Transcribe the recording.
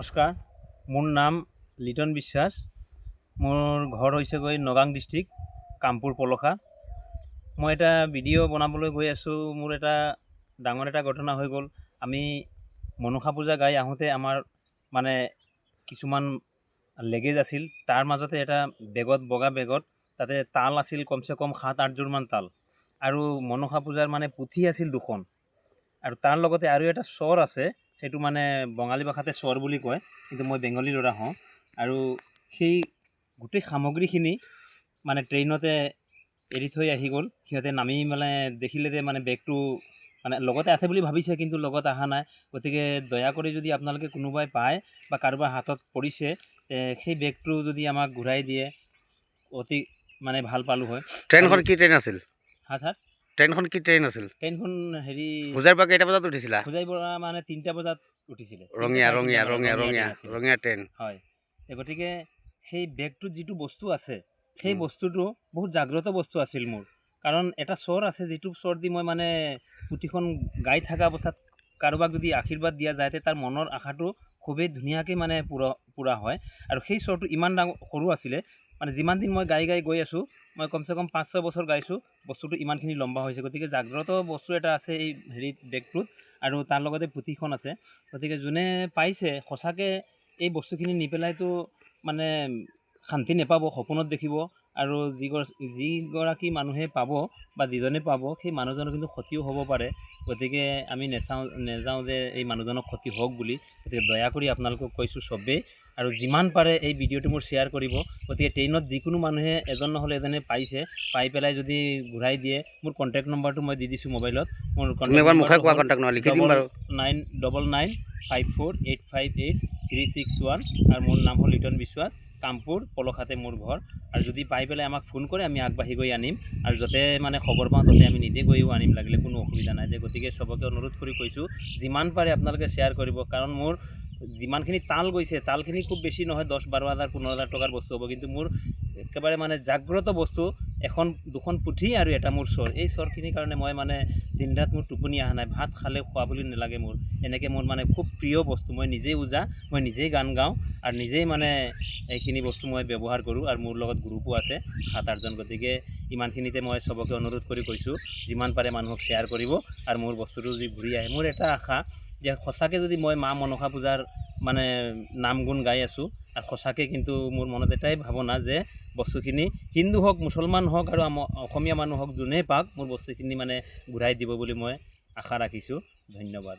নমস্কাৰ, মোৰ নাম লিটন বিশ্বাস। মোৰ ঘৰ হৈছেগৈ নগাং ডিষ্ট্ৰিক্ট, কামপুৰ পলসা। মই এটা ভিডিঅ' বনাবলৈ গৈ আছোঁ। মোৰ এটা ডাঙৰ এটা ঘটনা হৈ গ'ল। আমি মনসা পূজা গাই আহোঁতে আমাৰ মানে কিছুমান লেগেজ আছিল। তাৰ মাজতে এটা বেগত, বগা বেগত তাতে তাল আছিল কমচে কম 7-8যোৰমান তাল, আৰু মনসা পূজাৰ মানে পুথি আছিল 2খন, আৰু তাৰ লগতে আৰু এটা স্বৰ আছে। সেইটো মানে বঙালী ভাষাতে স্বৰ বুলি কয়, কিন্তু মই বেংগলী ল'ৰা হওঁ। আৰু সেই গোটেই সামগ্ৰীখিনি মানে ট্ৰেইনতে এৰি থৈ আহি গ'ল। সিহঁতে নামি মানে দেখিলে যে মানে বেগটো মানে লগতে আছে বুলি ভাবিছে, কিন্তু লগত অহা নাই। গতিকে দয়া কৰি যদি আপোনালোকে কোনোবাই পায় বা কাৰোবাৰ হাতত পৰিছে, সেই বেগটো যদি আমাক ঘূৰাই দিয়ে অতি মানে ভাল পালোঁ হয়। ট্ৰেইনখন কি ট্ৰেইন আছিল? ছাৰ, ট্ৰেইনখন কি ট্ৰেইন আছিল? ট্ৰেইনখন হেৰি হোজাইৰ পৰা কেইটা বজাত উঠিছিলা? হোজাইৰ পৰা মানে 3টা বজাত উঠিছিলে। ৰঙীয়া ট্ৰেইন। হয়, গতিকে সেই বেগটোত যিটো বস্তু আছে, সেই বস্তুটো বহুত জাগ্ৰত বস্তু আছিল মোৰ। কাৰণ এটা স্বৰ আছে, যিটো স্বৰ দি মই মানে পুথিখন গাই থকা অৱস্থাত কাৰোবাক যদি আশীৰ্বাদ দিয়া যায়, তাৰ মনৰ আশাটো খুবেই ধুনীয়াকৈ মানে পূৰা হয়। আৰু সেই স্বৰটো ইমান ডাঙৰ সৰু আছিলে, মানে যিমান দিন মই গাই গৈ আছোঁ, মই কমচে কম 5-6 বছৰ গাইছোঁ, বস্তুটো ইমানখিনি লম্বা হৈছে। গতিকে জাগ্ৰত বস্তু এটা আছে এই বেগটোত, আৰু তাৰ লগতে পুথিখন আছে। গতিকে যোনে পাইছে সঁচাকৈ এই বস্তুখিনি নি পেলাইতো মানে শান্তি নাপাব, সপোনত দেখিব। আৰু যিগৰাকী মানুহে পাব বা যিজনে পাব, সেই মানুহজনৰ কিন্তু ক্ষতিও হ'ব পাৰে। গতিকে আমি নেযাওঁ যে এই মানুহজনক ক্ষতি হওক বুলি। গতিকে দয়া কৰি আপোনালোকক কৈছোঁ চবেই, আৰু যিমান পাৰে এই ভিডিঅ'টো মোৰ শ্বেয়াৰ কৰিব। গতিকে ট্ৰেইনত যিকোনো মানুহে এজন নহ'লে এজনে পাই পেলাই যদি ঘূৰাই দিয়ে, মোৰ কণ্টেক্ট নম্বৰটো মই দি দিছোঁ মোবাইলত। মোৰ কণ্টেক্ট নম্বৰটো হ'ল 995485485361, আৰু মোৰ নাম হ'ল লিটন বিশ্বাস। কামপুৰ পলসাতে মোৰ ঘৰ। আৰু যদি পাই পেলাই আমাক ফোন কৰে, আমি আগবাঢ়ি গৈ আনিম। আৰু য'তে মানে খবৰ পাওঁ তাতে আমি নিজে গৈও আনিম, লাগিলে কোনো অসুবিধা নাই। গতিকে চবকে অনুৰোধ কৰি কৈছোঁ, যিমান পাৰে আপোনালোকে শ্বেয়াৰ কৰিব। কাৰণ মোৰ যিমানখিনি তাল গৈছে, তালখিনি খুব বেছি নহয়, 10-12 হাজাৰ 15 হাজাৰ টকাৰ বস্তু হ'ব। কিন্তু মোৰ একেবাৰে মানে জাগ্ৰত বস্তু 2খন পুথি আৰু এটা মোৰ স্বৰ। এই স্বৰখিনিৰ কাৰণে মই মানে দিন ৰাত মোৰ টোপনি অহা নাই। ভাত খালে খোৱা বুলি নালাগে মোৰ। এনেকৈ মোৰ মানে খুব প্ৰিয় বস্তু। মই নিজেই ওজা, মই নিজেই গান গাওঁ, আৰু নিজেই মানে এইখিনি বস্তু মই ব্যৱহাৰ কৰোঁ। আৰু মোৰ লগত গ্ৰুপো আছে 7-8জন। গতিকে ইমানখিনিতে মই চবকে অনুৰোধ কৰি কৈছোঁ, যিমান পাৰে মানুহক শ্বেয়াৰ কৰিব, আৰু মোৰ বস্তুটো যদি ঘূৰি আহে। মোৰ এটা আশা যে সঁচাকৈ যদি মই মা মনসা পূজাৰ মানে নাম গুণ গাই আছোঁ, আৰু সঁচাকৈ কিন্তু মোৰ মনত এটাই ভাৱনা যে বস্তুখিনি হিন্দু হওক, মুছলমান হওক, আৰু অসমীয়া মানুহ হওক, যোনেই পাওক মোৰ বস্তুখিনি মানে ঘূৰাই দিব বুলি মই আশা ৰাখিছোঁ। ধন্যবাদ।